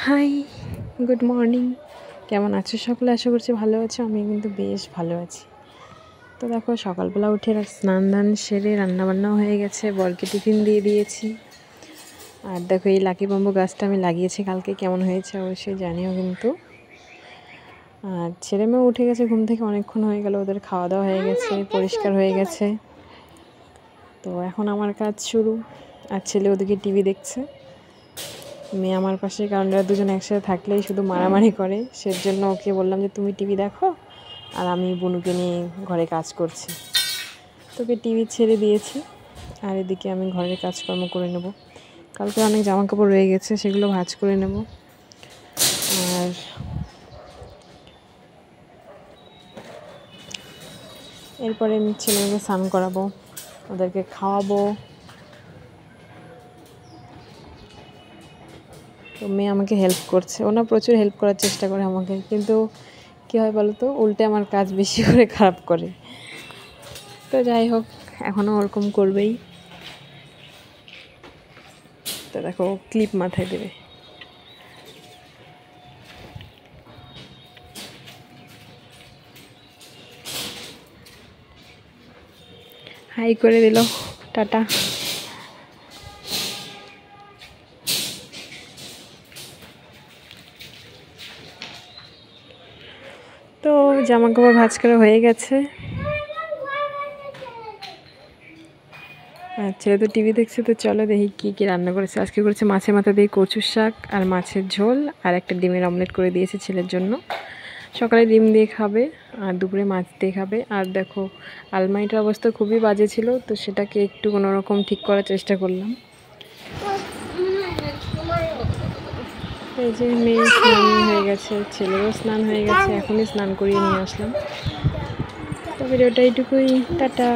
High, good morning. কেমন আছো সকলে? আশা করছি ভালো আছো। আমি কিন্তু বেশ ভালো আছি। তো দেখো, সকালবেলা উঠে স্নান দান সেরে রান্নাবান্নাও হয়ে গেছে, বরকে টিফিন দিয়ে দিয়েছি। আর দেখো, এই লাকি বাম্বু গাছটা আমি লাগিয়েছি কালকে, কেমন হয়েছে অবশ্যই জানিও কিন্তু। আর ছেলে মেয়ে উঠে গেছে ঘুম থেকে, অনেকক্ষণ হয়ে গেল, ওদের খাওয়া দাওয়া হয়ে গেছে, পরিষ্কার হয়ে গেছে। তো এখন আমার কাজ শুরু। আর ছেলে ওদিকে টিভি দেখছে, মেয়ে আমার পাশে, কারণ এরা দুজন একসাথে থাকলেই শুধু মারামারি করে। সেজন্য ওকে বললাম যে তুমি টিভি দেখো আর আমি বুনুকে নিয়ে ঘরে কাজ করছি। তোকে টিভি ছেড়ে দিয়েছি, আর এদিকে আমি ঘরের কাজকর্ম করে নেব। কালকে অনেক জামা কাপড় রয়ে গেছে, সেগুলো ভাঁজ করে নেব। আর এরপরে আমি ছেলেকে স্নান করাবো, ওদেরকে খাওয়াবো। তো মেয়ে আমাকে হেল্প করছে, ওনা প্রচুর হেল্প করার চেষ্টা করে আমাকে, কিন্তু কী হয় বলো তো, উল্টে আমার কাজ বেশি করে খারাপ করে। তো যাই হোক, এখনও ওরকম করবেই। তো দেখো, ক্লিপ মাথায় দেবে। হাই করে দিল, টাটা। তো জামা কাপড় ভাঁজ করা হয়ে গেছে। আর ছেলে তো টিভি দেখছে, তো চলো দেখি কী কী রান্না করেছে। আজকে করেছে মাছের মাথা দিয়ে কচুর শাক আর মাছের ঝোল, আর একটা ডিমের অমলেট করে দিয়েছে ছেলের জন্য। সকালে ডিম দিয়ে খাবে আর দুপুরে মাছ দিয়ে খাবে। আর দেখো, আলমারিটার অবস্থা খুবই বাজে ছিল, তো সেটাকে একটু কোনোরকম ঠিক করার চেষ্টা করলাম। এই যে মেয়ে স্নান হয়ে গেছে, ছেলেরও স্নান হয়ে গেছে, এখনই স্নান করিয়ে নিয়ে আসলাম। তো ভিডিওটা এইটুকুই, টাটা।